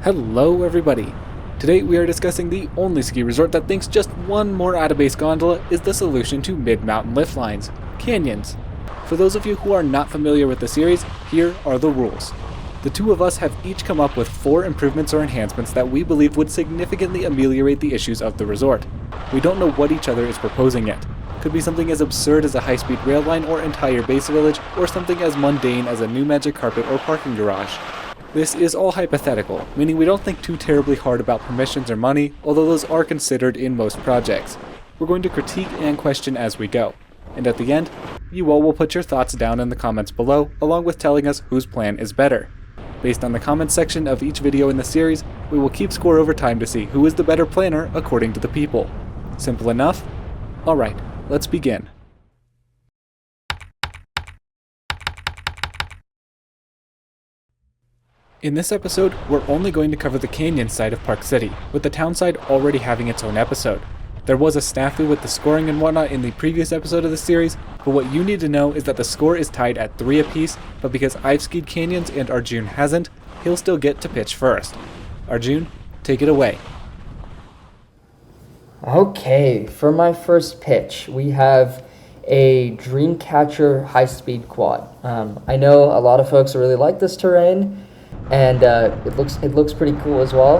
Hello everybody! Today we are discussing the only ski resort that thinks just one more out-of-base gondola is the solution to mid-mountain lift lines, canyons. For those of you who are not familiar with the series, here are the rules. The two of us have each come up with 4 improvements or enhancements that we believe would significantly ameliorate the issues of the resort. We don't know what each other is proposing yet. Could be something as absurd as a high-speed rail line or entire base village, or something as mundane as a new magic carpet or parking garage. This is all hypothetical, meaning we don't think too terribly hard about permissions or money, although those are considered in most projects. We're going to critique and question as we go. And at the end, you all will put your thoughts down in the comments below, along with telling us whose plan is better. Based on the comments section of each video in the series, we will keep score over time to see who is the better planner according to the people. Simple enough? Alright, let's begin. In this episode, we're only going to cover the canyon side of Park City, with the town side already having its own episode. There was a snafu with the scoring and whatnot in the previous episode of the series, but what you need to know is that the score is tied at 3 apiece, but because I've skied canyons and Arjun hasn't, he'll still get to pitch first. Arjun, take it away. Okay, for my first pitch, we have a Dreamcatcher high-speed quad. I know a lot of folks really like this terrain, and it looks pretty cool as well.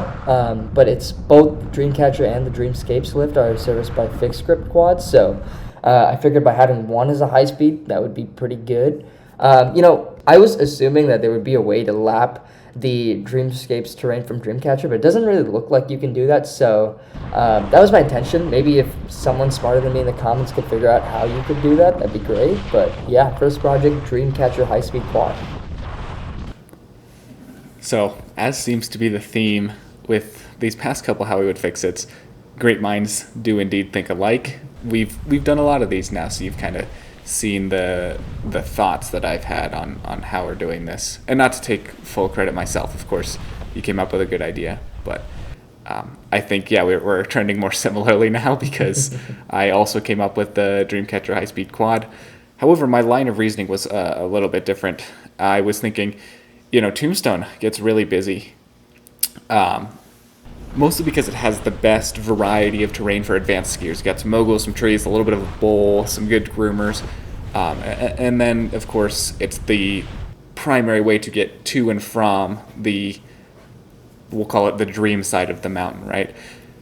But it's both Dreamcatcher and the Dreamscapes lift are serviced by fixed grip quads, so I figured by having one as a high speed, that would be pretty good. I was assuming that there would be a way to lap the Dreamscapes terrain from Dreamcatcher, but it doesn't really look like you can do that, so that was my intention. Maybe if someone smarter than me in the comments could figure out how you could do that, that'd be great. But yeah, first project, Dreamcatcher high-speed quad. So, as seems to be the theme with these past couple How We Would Fix It's, great minds do indeed think alike. We've done a lot of these now, so you've kind of seen the thoughts that I've had on how we're doing this. And not to take full credit myself, of course, you came up with a good idea, but I think, yeah, we're trending more similarly now because I also came up with the Dreamcatcher high-speed quad. However, my line of reasoning was a little bit different. I was thinking, Tombstone gets really busy, mostly because it has the best variety of terrain for advanced skiers. You got some moguls, some trees, a little bit of a bowl, some good groomers, and then, of course, it's the primary way to get to and from we'll call it the dream side of the mountain, right?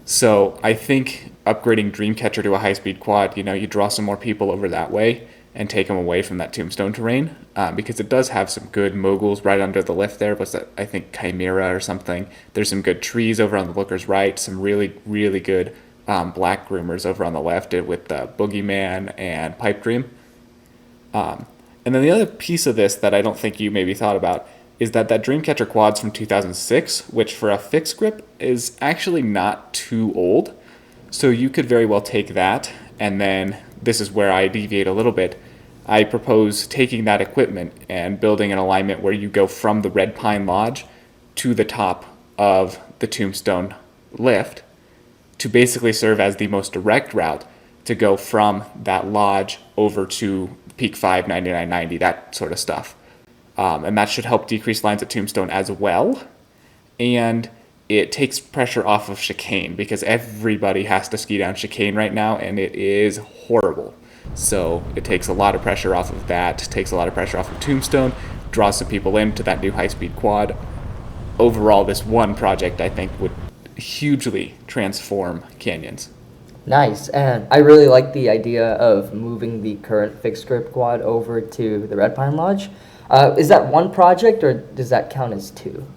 So I think upgrading Dreamcatcher to a high-speed quad, you draw some more people over that way and take them away from that Tombstone terrain, because it does have some good moguls right under the lift there. What's that? I think Chimera or something. There's some good trees over on the looker's right, some really, really good black groomers over on the left with Boogeyman and Pipe Dream. And then the other piece of this that I don't think you maybe thought about is that Dreamcatcher quad's from 2006, which for a fixed grip is actually not too old. So you could very well take that, and then this is where I deviate a little bit. I propose taking that equipment and building an alignment where you go from the Red Pine Lodge to the top of the Tombstone lift to basically serve as the most direct route to go from that lodge over to Peak 5, 9990, that sort of stuff. And that should help decrease lines at Tombstone as well. And it takes pressure off of chicane because everybody has to ski down chicane right now, and it is horrible. So it takes a lot of pressure off of that, takes a lot of pressure off of Tombstone, draws some people into that new high-speed quad. Overall, this one project, I think, would hugely transform canyons. Nice, and I really like the idea of moving the current fixed grip quad over to the Red Pine Lodge. Is that one project, or does that count as 2?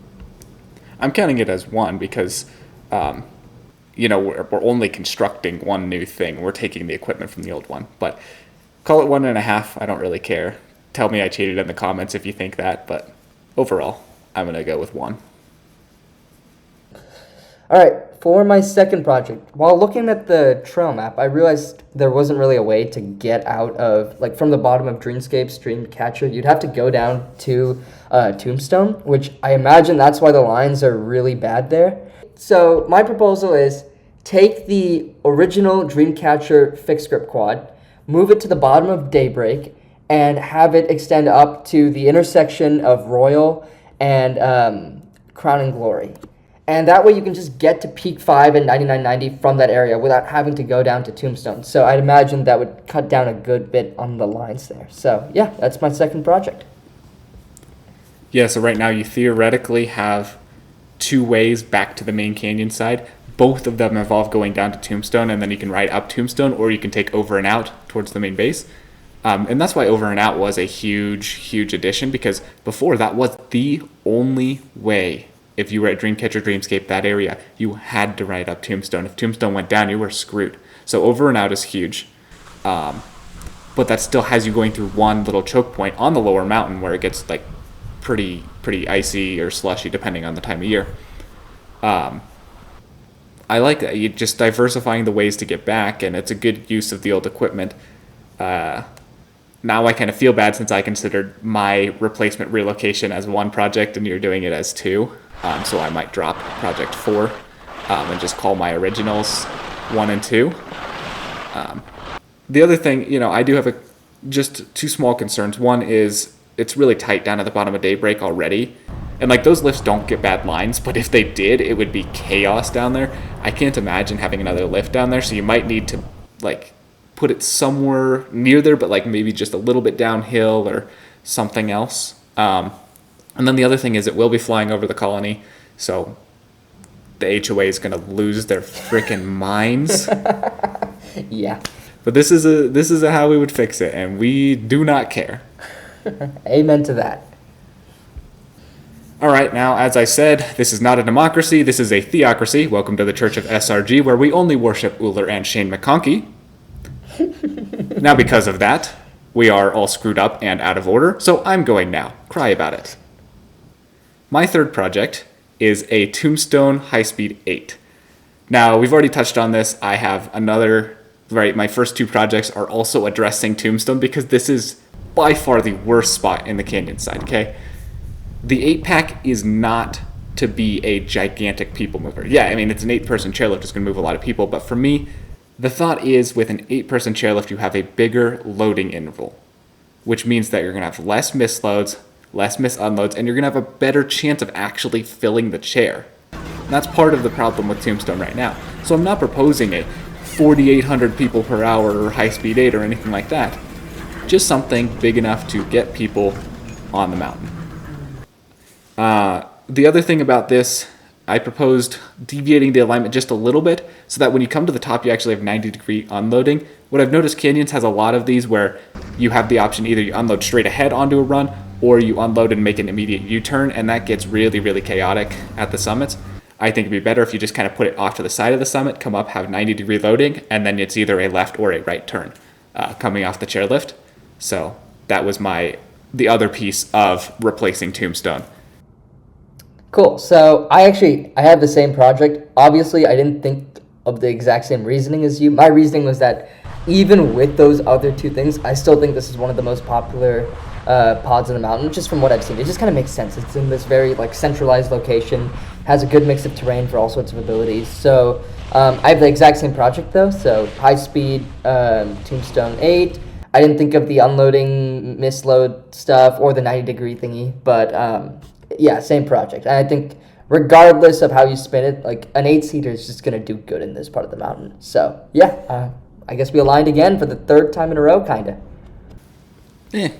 I'm counting it as 1 because, we're only constructing one new thing. We're taking the equipment from the old one. But call it 1.5. I don't really care. Tell me I cheated in the comments if you think that. But overall, I'm going to go with 1. All right, for my second project, while looking at the trail map, I realized there wasn't really a way to get out of, from the bottom of Dreamscapes, Dreamcatcher. You'd have to go down to Tombstone, which I imagine that's why the lines are really bad there. So my proposal is take the original Dreamcatcher fixed grip quad, move it to the bottom of Daybreak, and have it extend up to the intersection of Royal and Crown and Glory. And that way you can just get to Peak 5 and 9990 from that area without having to go down to Tombstone. So I'd imagine that would cut down a good bit on the lines there. So yeah, that's my second project. Yeah, so right now you theoretically have 2 ways back to the main canyon side. Both of them involve going down to Tombstone, and then you can ride up Tombstone, or you can take Over and Out towards the main base. And that's why Over and Out was a huge addition, because before that was the only way. If you were at Dreamcatcher Dreamscape, that area, you had to ride up Tombstone. If Tombstone went down, you were screwed. So Over and Out is huge. But that still has you going through one little choke point on the lower mountain where it gets like pretty icy or slushy depending on the time of year. I like that. You're just diversifying the ways to get back, and it's a good use of the old equipment. Now I kind of feel bad since I considered my replacement relocation as one project and you're doing it as 2. So I might drop project 4 and just call my originals 1 and 2. The other thing, I do have just 2 small concerns. One is it's really tight down at the bottom of Daybreak already. And like those lifts don't get bad lines, but if they did, it would be chaos down there. I can't imagine having another lift down there, so you might need to like put it somewhere near there, but like maybe just a little bit downhill or something else. And then the other thing is it will be flying over the colony, so the HOA is going to lose their freaking minds. Yeah. But this is a how we would fix it, and we do not care. Amen to that. All right, now, as I said, this is not a democracy, this is a theocracy. Welcome to the Church of SRG, where we only worship Uller and Shane McConkey. Now, because of that, we are all screwed up and out of order, so I'm going now. Cry about it. My third project is a Tombstone High-Speed 8. Now, we've already touched on this. I have my first 2 projects are also addressing Tombstone because this is by far the worst spot in the canyon side, okay? The 8-pack is not to be a gigantic people mover. Yeah, I mean, it's an 8-person chairlift. It's going to move a lot of people. But for me, the thought is with an 8-person chairlift, you have a bigger loading interval, which means that you're going to have less misloads, less misunloads, and you're going to have a better chance of actually filling the chair. And that's part of the problem with Tombstone right now. So I'm not proposing a 4,800 people per hour or high-speed 8 or anything like that. Just something big enough to get people on the mountain. The other thing about this, I proposed deviating the alignment just a little bit so that when you come to the top, you actually have 90-degree unloading. What I've noticed, Canyons has a lot of these where you have the option either you unload straight ahead onto a run or you unload and make an immediate U-turn, and that gets really chaotic at the summits. I think it'd be better if you just kind of put it off to the side of the summit, come up, have 90-degree loading, and then it's either a left or a right turn coming off the chairlift. So that was the other piece of replacing Tombstone. Cool. So I have the same project. Obviously, I didn't think of the exact same reasoning as you. My reasoning was that even with those other 2 things, I still think this is one of the most popular pods in the mountain, just from what I've seen. It just kind of makes sense. It's in this very centralized location, has a good mix of terrain for all sorts of abilities. So I have the exact same project though. So high speed Tombstone 8. I didn't think of the unloading misload stuff or the 90-degree thingy, but yeah, same project. And I think regardless of how you spin it, an 8-seater is just going to do good in this part of the mountain. So yeah, I guess we aligned again for the 3rd time in a row, kind of.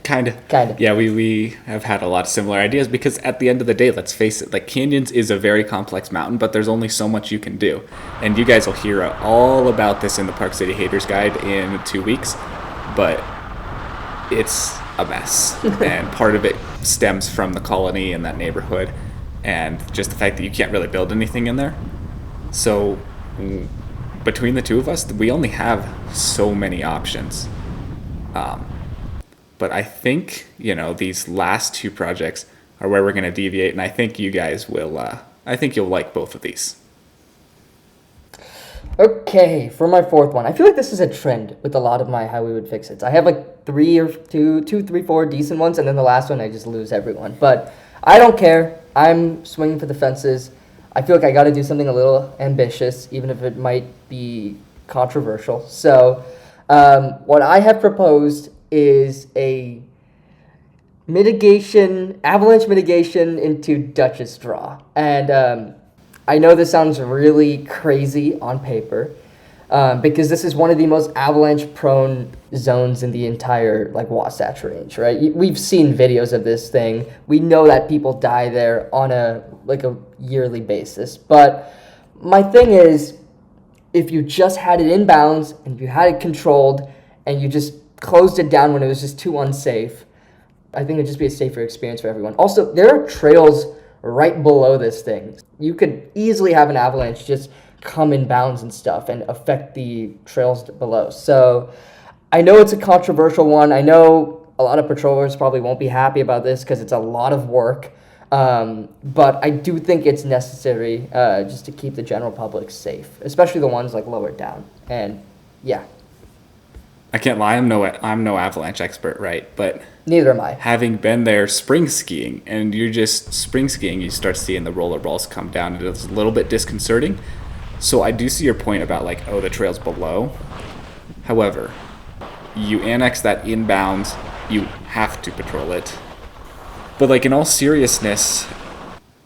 Kind of. Yeah, we have had a lot of similar ideas because at the end of the day, let's face it, Canyons is a very complex mountain, but there's only so much you can do. And you guys will hear all about this in the Park City Haters Guide in 2 weeks, but it's a mess. And part of it stems from the colony and that neighborhood and just the fact that you can't really build anything in there. So between the 2 of us, we only have so many options. But I think, these last 2 projects are where we're going to deviate, and I think you guys will, I think you'll like both of these. Okay, for my 4th one, I feel like this is a trend with a lot of my How We Would Fix It. I have 4 decent ones, and then the last one I just lose everyone. But I don't care. I'm swinging for the fences. I feel like I got to do something a little ambitious, even if it might be controversial. So what I have proposed is a avalanche mitigation into Duchess Draw. And I know this sounds really crazy on paper, because this is one of the most avalanche-prone zones in the entire like Wasatch Range, right? We've seen videos of this thing. We know that people die there on a yearly basis. But my thing is, if you just had it in bounds and if you had it controlled and you just closed it down when it was just too unsafe, I think it'd just be a safer experience for everyone. Also, there are trails right below this thing. You could easily have an avalanche just come in bounds and stuff and affect the trails below. So I know it's a controversial one. I know a lot of patrollers probably won't be happy about this because it's a lot of work. But I do think it's necessary just to keep the general public safe, especially the ones like lower down. And yeah. I can't lie, I'm no avalanche expert, right? But neither am I. Having been there spring skiing, and you're just spring skiing, you start seeing the roller balls come down, and it's a little bit disconcerting. So I do see your point about like, oh, the trail's below. However, you annex that inbounds, you have to patrol it. But like in all seriousness,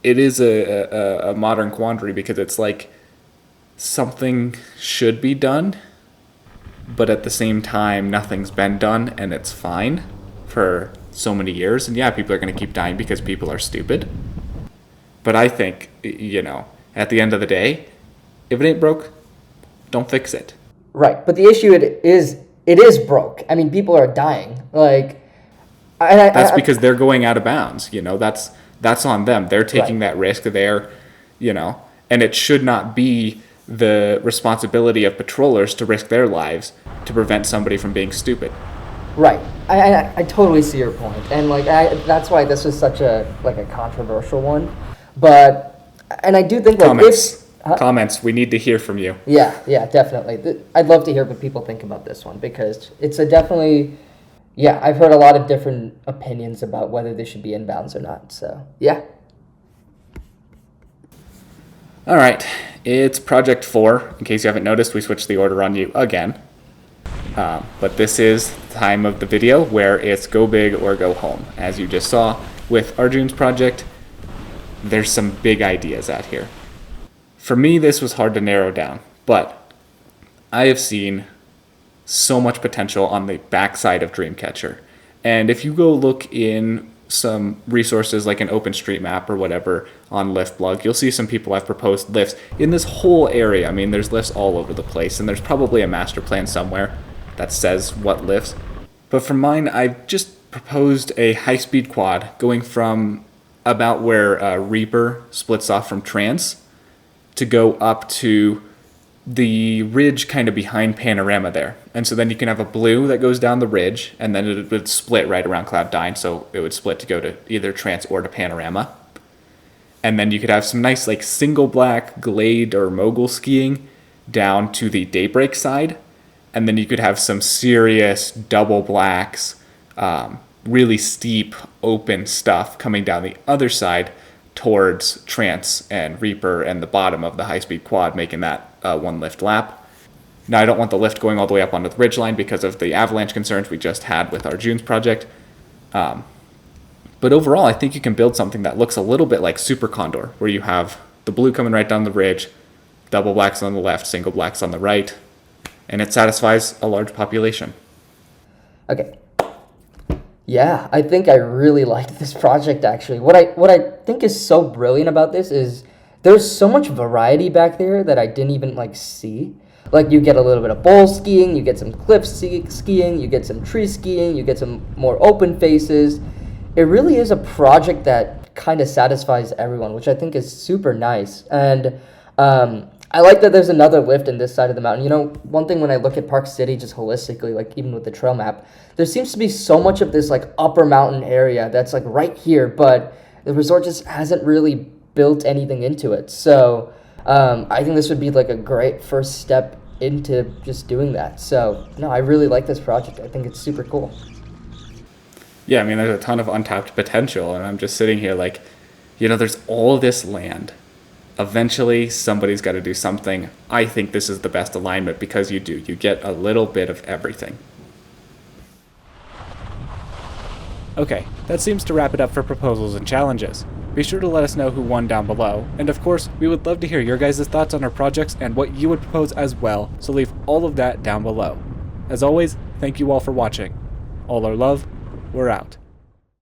it is a modern quandary because it's like something should be done, but at the same time, nothing's been done and it's fine for so many years. And yeah, people are going to keep dying because people are stupid. But I think, at the end of the day, if it ain't broke, don't fix it. Right. But the issue it is broke. I mean, people are dying. That's because they're going out of bounds. That's on them. They're taking that risk there, and it should not be the responsibility of patrollers to risk their lives to prevent somebody from being stupid. Right. I totally see your point. And that's why this was such a controversial one. And I do think Comments. We need to hear from you. Yeah, definitely. I'd love to hear what people think about this one because it's I've heard a lot of different opinions about whether they should be inbounds or not. So, yeah. All right. It's Project 4. In case you haven't noticed, we switched the order on you again. But this is the time of the video where it's go big or go home. As you just saw with Arjun's project, there's some big ideas out here. For me, this was hard to narrow down, but I have seen so much potential on the backside of Dreamcatcher. And if you go look in some resources like an OpenStreetMap or whatever on LiftBlog, you'll see some people have proposed lifts in this whole area. I mean, there's lifts all over the place, and there's probably a master plan somewhere that says what lifts. But for mine, I've just proposed a high-speed quad going from about where Reaper splits off from Trance to go up to the ridge kind of behind Panorama there. And so then you can have a blue that goes down the ridge, and then it would split right around Cloud9, so it would split to go to either Trance or to Panorama. And then you could have some nice single black glade or mogul skiing down to the Daybreak side, and then you could have some serious double blacks, really steep open stuff coming down the other side towards Trance and Reaper and the bottom of the high-speed quad, making that one lift lap. Now, I don't want the lift going all the way up onto the ridgeline because of the avalanche concerns we just had with Arjun's project. But overall, I think you can build something that looks a little bit like Super Condor, where you have the blue coming right down the ridge, double blacks on the left, single blacks on the right, and it satisfies a large population. Okay. Yeah, I think I really like this project, actually. What I think is so brilliant about this is there's so much variety back there that I didn't even see. You get a little bit of bowl skiing, you get some cliff skiing, you get some tree skiing, you get some more open faces. It really is a project that kind of satisfies everyone, which I think is super nice. And I like that there's another lift in this side of the mountain. One thing when I look at Park City just holistically, even with the trail map, there seems to be so much of this upper mountain area that's right here, but the resort just hasn't really built anything into it. So I think this would be a great first step into just doing that. So no, I really like this project. I think it's super cool. Yeah, I mean, there's a ton of untapped potential, and I'm just sitting here there's all this land. Eventually, somebody's got to do something. I think this is the best alignment because you get a little bit of everything. Okay, that seems to wrap it up for proposals and challenges. Be sure to let us know who won down below, and of course, we would love to hear your guys' thoughts on our projects and what you would propose as well, so leave all of that down below. As always, thank you all for watching. All our love, we're out.